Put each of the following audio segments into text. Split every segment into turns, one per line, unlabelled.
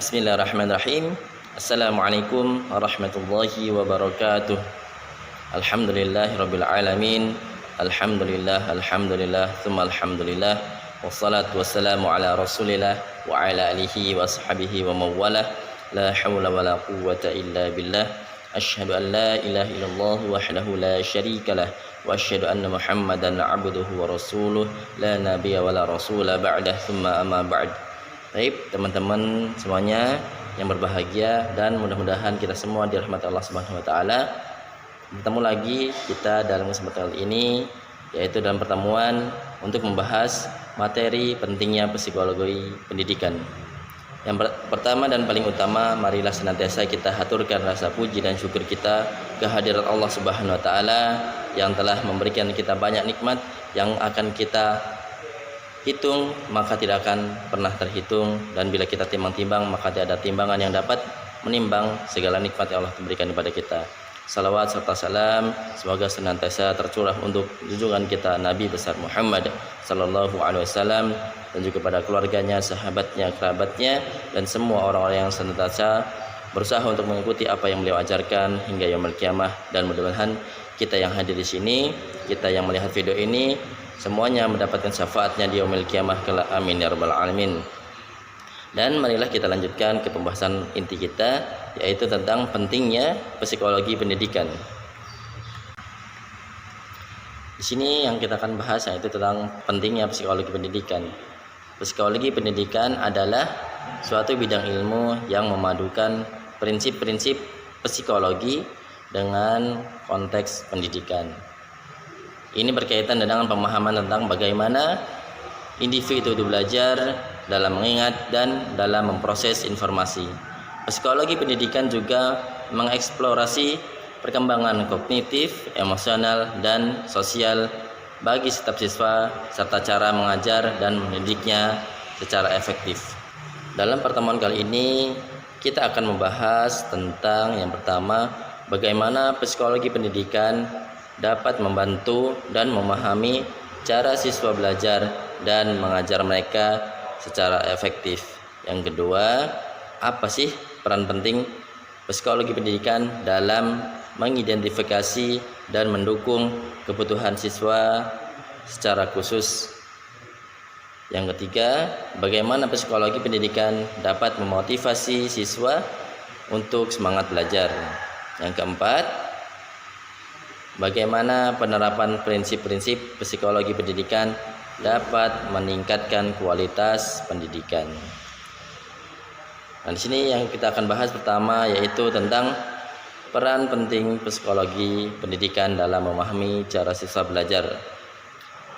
Bismillahirrahmanirrahim. Assalamualaikum warahmatullahi wabarakatuh. Alhamdulillahirabbil alamin. Alhamdulillah, tsumma alhamdulillah. Wassalatu wassalamu ala Rasulillah wa ala alihi wa sahbihi wa mawalah. La haula wala quwwata illa billah. Asyhadu an la ilaha illallah wahdahu la syarikalah wa asyhadu anna Muhammadan abduhu wa rasuluh la nabiyya wala rasula ba'dah, tsumma amma ba'd. Baik, teman-teman semuanya yang berbahagia, dan mudah-mudahan kita semua dirahmati Allah Subhanahu wa taala. Bertemu lagi kita dalam kesempatan kali ini, yaitu dalam pertemuan untuk membahas materi pentingnya psikologi pendidikan. Yang pertama dan paling utama, marilah senantiasa kita haturkan rasa puji dan syukur kita kehadirat Allah Subhanahu wa taala yang telah memberikan kita banyak nikmat yang akan kita hitung maka tidak akan pernah terhitung, dan bila kita timbang-timbang maka tidak ada timbangan yang dapat menimbang segala nikmat yang Allah berikan kepada kita. Salawat serta salam semoga senantiasa tercurah untuk junjungan kita Nabi besar Muhammad sallallahu alaihi wasallam, dan juga pada keluarganya, sahabatnya, kerabatnya, dan semua orang-orang yang senantiasa berusaha untuk mengikuti apa yang beliau ajarkan hingga yaumul kiamah. Dan mudah-mudahan kita yang hadir di sini, kita yang melihat video ini, semuanya mendapatkan syafaatnya di yaumil kiamah kelak, amin ya rabbal alamin. Dan marilah kita lanjutkan ke pembahasan inti kita, yaitu tentang pentingnya psikologi pendidikan. Di sini yang kita akan bahas yaitu tentang pentingnya psikologi pendidikan. Psikologi pendidikan adalah suatu bidang ilmu yang memadukan prinsip-prinsip psikologi dengan konteks pendidikan. Ini berkaitan dengan pemahaman tentang bagaimana individu itu belajar dalam mengingat dan dalam memproses informasi. Psikologi pendidikan juga mengeksplorasi perkembangan kognitif, emosional, dan sosial bagi setiap siswa, serta cara mengajar dan mendidiknya secara efektif. Dalam pertemuan kali ini, kita akan membahas tentang yang pertama, bagaimana psikologi pendidikan dapat membantu dan memahami cara siswa belajar dan mengajar mereka secara efektif. Yang kedua, apa sih peran penting psikologi pendidikan dalam mengidentifikasi dan mendukung kebutuhan siswa secara khusus. Yang ketiga, bagaimana psikologi pendidikan dapat memotivasi siswa untuk semangat belajar. Yang keempat, bagaimana penerapan prinsip-prinsip psikologi pendidikan dapat meningkatkan kualitas pendidikan. Nah, di sini yang kita akan bahas pertama yaitu tentang peran penting psikologi pendidikan dalam memahami cara siswa belajar.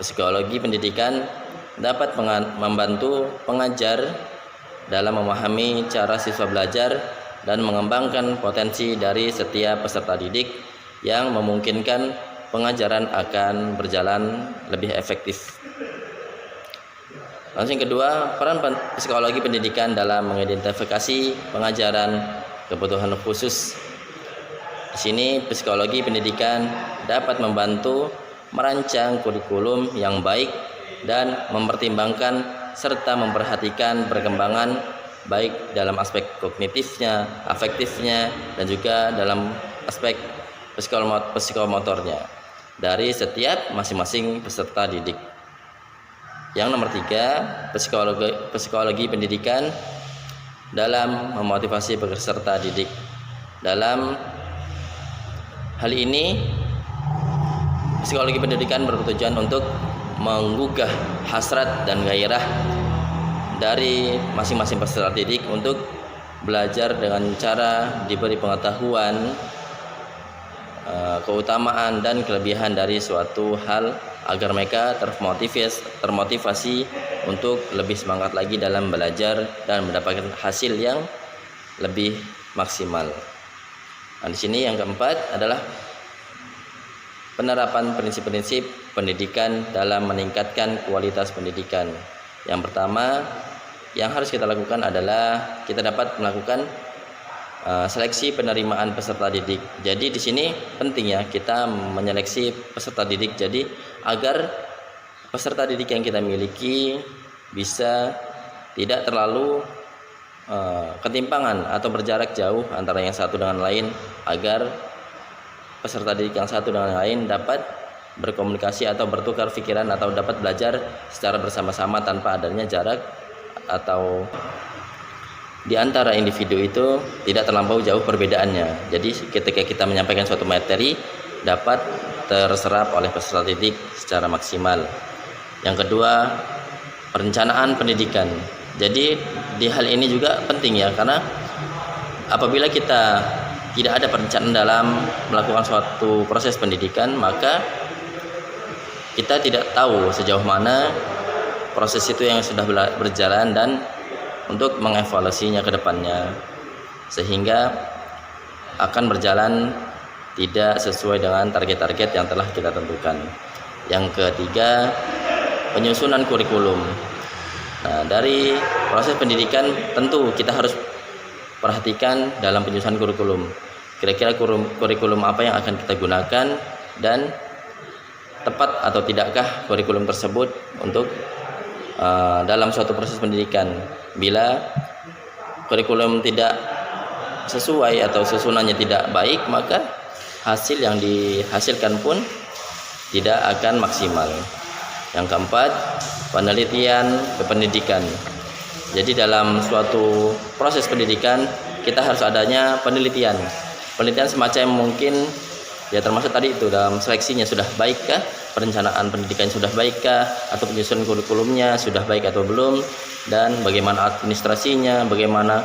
Psikologi pendidikan dapat membantu pengajar dalam memahami cara siswa belajar dan mengembangkan potensi dari setiap peserta didik yang memungkinkan pengajaran akan berjalan lebih efektif. Langsung kedua, peran psikologi pendidikan dalam mengidentifikasi pengajaran kebutuhan khusus. Di sini psikologi pendidikan dapat membantu merancang kurikulum yang baik dan mempertimbangkan serta memperhatikan perkembangan baik dalam aspek kognitifnya, afektifnya, dan juga dalam aspek psikomotornya dari setiap masing-masing peserta didik. Yang nomor tiga, psikologi pendidikan dalam memotivasi peserta didik. Dalam hal ini, psikologi pendidikan bertujuan untuk menggugah hasrat dan gairah dari masing-masing peserta didik untuk belajar dengan cara diberi pengetahuan, keutamaan dan kelebihan dari suatu hal agar mereka termotivasi untuk lebih semangat lagi dalam belajar dan mendapatkan hasil yang lebih maksimal. Nah, di sini yang keempat adalah penerapan prinsip-prinsip pendidikan dalam meningkatkan kualitas pendidikan. Yang pertama yang harus kita lakukan adalah kita dapat melakukan seleksi penerimaan peserta didik. Jadi di sini penting ya kita menyeleksi peserta didik, jadi agar peserta didik yang kita miliki bisa tidak terlalu ketimpangan atau berjarak jauh antara yang satu dengan lain, agar peserta didik yang satu dengan yang lain dapat berkomunikasi atau bertukar pikiran atau dapat belajar secara bersama-sama tanpa adanya jarak, atau di antara individu itu tidak terlampau jauh perbedaannya. Jadi ketika kita menyampaikan suatu materi dapat terserap oleh peserta didik secara maksimal. Yang kedua, perencanaan pendidikan. Jadi di hal ini juga penting ya, karena apabila kita tidak ada perencanaan dalam melakukan suatu proses pendidikan, maka kita tidak tahu sejauh mana proses itu yang sudah berjalan dan untuk mengevaluasinya ke depannya, sehingga akan berjalan tidak sesuai dengan target-target yang telah kita tentukan. Yang ketiga, penyusunan kurikulum. Nah, dari proses pendidikan tentu kita harus perhatikan dalam penyusunan kurikulum. Kira-kira kurikulum apa yang akan kita gunakan dan tepat atau tidakkah kurikulum tersebut untuk dalam suatu proses pendidikan. Bila kurikulum tidak sesuai atau susunannya tidak baik, maka hasil yang dihasilkan pun tidak akan maksimal. Yang keempat, penelitian kependidikan. Jadi dalam suatu proses pendidikan kita harus adanya penelitian semacam mungkin ya, termasuk tadi itu dalam seleksinya sudah baikkah, perencanaan pendidikan sudah baikkah, atau penyusunan kurikulumnya sudah baik atau belum, dan bagaimana administrasinya, bagaimana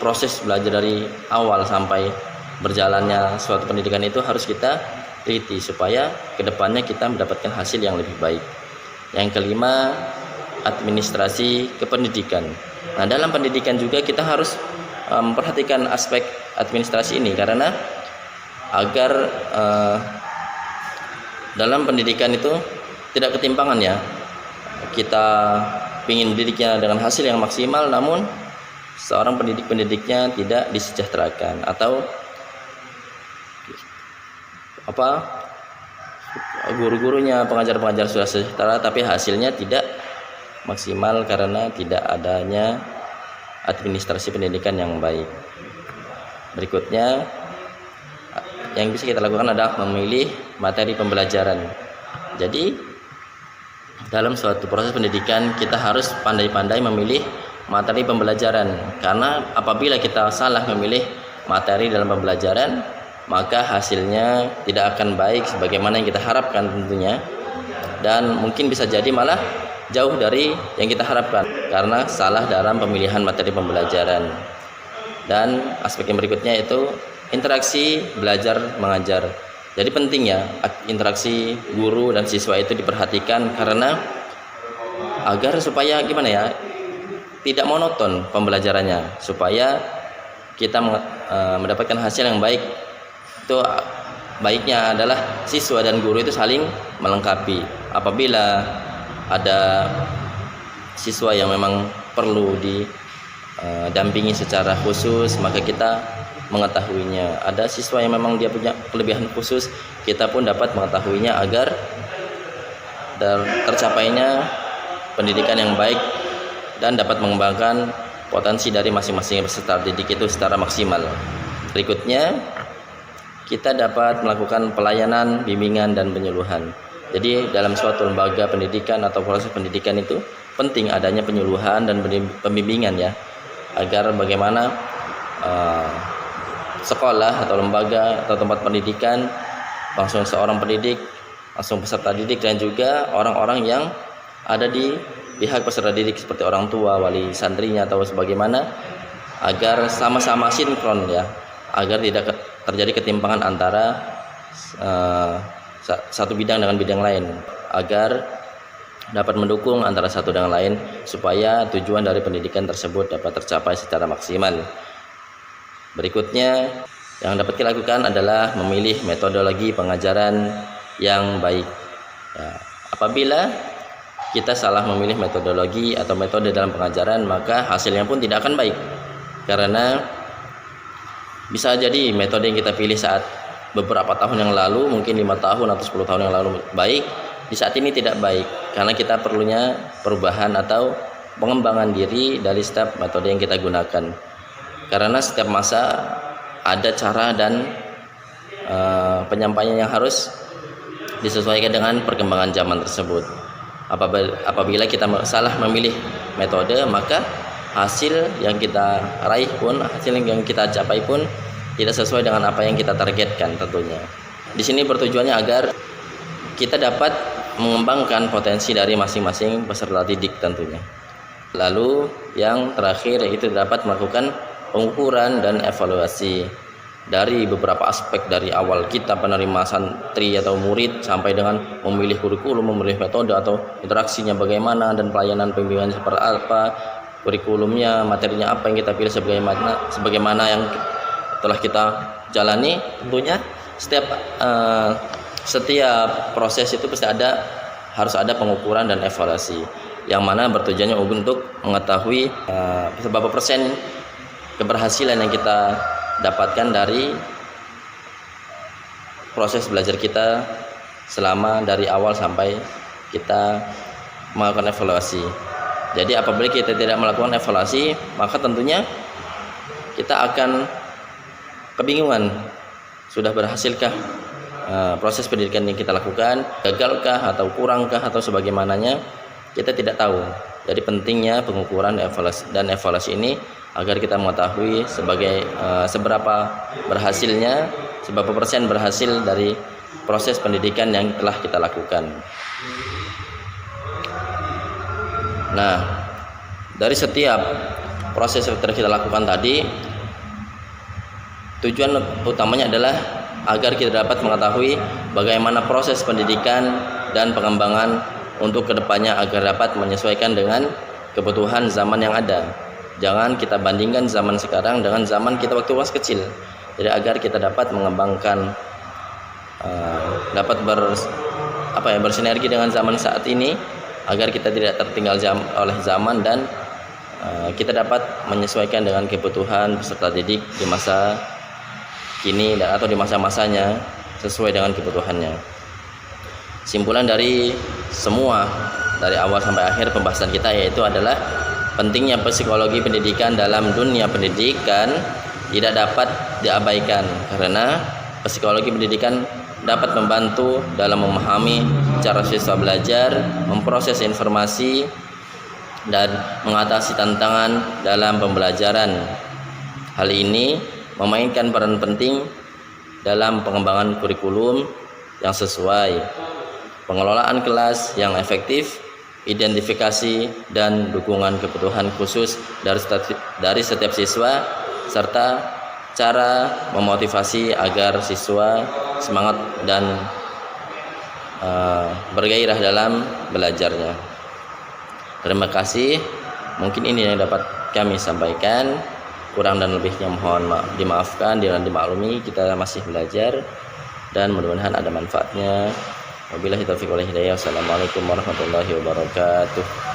proses belajar dari awal sampai berjalannya suatu pendidikan itu harus kita teliti supaya kedepannya kita mendapatkan hasil yang lebih baik. Yang kelima, administrasi kependidikan. Nah, dalam pendidikan juga kita harus memperhatikan aspek administrasi ini, karena agar dalam pendidikan itu tidak ketimpangan ya. Kita ingin didiknya dengan hasil yang maksimal, namun seorang pendidiknya tidak disejahterakan, atau guru-gurunya, pengajar-pengajar sudah sejahtera tapi hasilnya tidak maksimal karena tidak adanya administrasi pendidikan yang baik. Berikutnya yang bisa kita lakukan adalah memilih materi pembelajaran. Jadi dalam suatu proses pendidikan kita harus pandai-pandai memilih materi pembelajaran, karena apabila kita salah memilih materi dalam pembelajaran, maka hasilnya tidak akan baik sebagaimana yang kita harapkan tentunya, dan mungkin bisa jadi malah jauh dari yang kita harapkan karena salah dalam pemilihan materi pembelajaran. Dan aspek yang berikutnya itu interaksi belajar mengajar. Jadi penting ya interaksi guru dan siswa itu diperhatikan, karena agar supaya gimana ya, tidak monoton pembelajarannya, supaya kita mendapatkan hasil yang baik. Itu baiknya adalah siswa dan guru itu saling melengkapi. Apabila ada siswa yang memang perlu didampingi secara khusus, maka kita mengetahuinya. Ada siswa yang memang dia punya kelebihan khusus, kita pun dapat mengetahuinya agar tercapainya pendidikan yang baik dan dapat mengembangkan potensi dari masing-masing peserta didik itu secara maksimal. Berikutnya, kita dapat melakukan pelayanan, bimbingan, dan penyuluhan. Jadi dalam suatu lembaga pendidikan atau proses pendidikan itu penting adanya penyuluhan dan pembimbingan ya, agar bagaimana sekolah atau lembaga atau tempat pendidikan, langsung seorang pendidik, langsung peserta didik, dan juga orang-orang yang ada di pihak peserta didik seperti orang tua, wali santrinya atau sebagaimana, agar sama-sama sinkron ya, agar tidak terjadi ketimpangan antara satu bidang dengan bidang lain, agar dapat mendukung antara satu dengan lain supaya tujuan dari pendidikan tersebut dapat tercapai secara maksimal. Berikutnya yang dapat kita lakukan adalah memilih metodologi pengajaran yang baik ya. Apabila kita salah memilih metodologi atau metode dalam pengajaran, maka hasilnya pun tidak akan baik, karena bisa jadi metode yang kita pilih saat beberapa tahun yang lalu, mungkin 5 tahun atau 10 tahun yang lalu baik, di saat ini tidak baik, karena kita perlunya perubahan atau pengembangan diri dari setiap metode yang kita gunakan, karena setiap masa ada cara dan penyampaian yang harus disesuaikan dengan perkembangan zaman tersebut. Apabila kita salah memilih metode, maka hasil yang kita raih pun, hasil yang kita capai pun tidak sesuai dengan apa yang kita targetkan tentunya. Di sini bertujuannya agar kita dapat mengembangkan potensi dari masing-masing peserta didik tentunya. Lalu yang terakhir yaitu dapat melakukan pengukuran dan evaluasi dari beberapa aspek, dari awal kita penerima santri atau murid sampai dengan memilih kurikulum, memilih metode atau interaksinya bagaimana, dan pelayanan pembimbingan seperti apa, kurikulumnya, materinya apa yang kita pilih, sebagaimana yang telah kita jalani. Tentunya setiap proses itu pasti harus ada pengukuran dan evaluasi, yang mana bertujuannya untuk mengetahui berapa persen keberhasilan yang kita dapatkan dari proses belajar kita selama dari awal sampai kita melakukan evaluasi. Jadi apabila kita tidak melakukan evaluasi, maka tentunya kita akan kebingungan, sudah berhasilkah proses pendidikan yang kita lakukan, gagalkah atau kurangkah atau sebagaimananya, kita tidak tahu. Jadi pentingnya pengukuran dan evaluasi ini agar kita mengetahui seberapa berhasilnya, seberapa persen berhasil dari proses pendidikan yang telah kita lakukan. Nah, dari setiap proses yang telah kita lakukan tadi, tujuan utamanya adalah agar kita dapat mengetahui bagaimana proses pendidikan dan pengembangan untuk kedepannya agar dapat menyesuaikan dengan kebutuhan zaman yang ada. Jangan kita bandingkan zaman sekarang dengan zaman kita waktu masih kecil. Jadi agar kita dapat mengembangkan, dapat bersinergi dengan zaman saat ini, agar kita tidak tertinggal oleh zaman, dan kita dapat menyesuaikan dengan kebutuhan peserta didik di masa kini atau di masa-masanya sesuai dengan kebutuhannya. Simpulan dari semua, dari awal sampai akhir pembahasan kita, yaitu adalah pentingnya psikologi pendidikan dalam dunia pendidikan tidak dapat diabaikan, karena psikologi pendidikan dapat membantu dalam memahami cara siswa belajar, memproses informasi, dan mengatasi tantangan dalam pembelajaran. Hal ini memainkan peran penting dalam pengembangan kurikulum yang sesuai, pengelolaan kelas yang efektif, identifikasi dan dukungan kebutuhan khusus dari setiap siswa, serta cara memotivasi agar siswa semangat dan bergairah dalam belajarnya. Terima kasih. Mungkin ini yang dapat kami sampaikan. Kurang dan lebihnya mohon dimaafkan dan dimaklumi. Kita masih belajar dan mudah-mudahan ada manfaatnya. Wabillahi taufiq wal hidayah. Wassalamualaikum warahmatullahi wabarakatuh.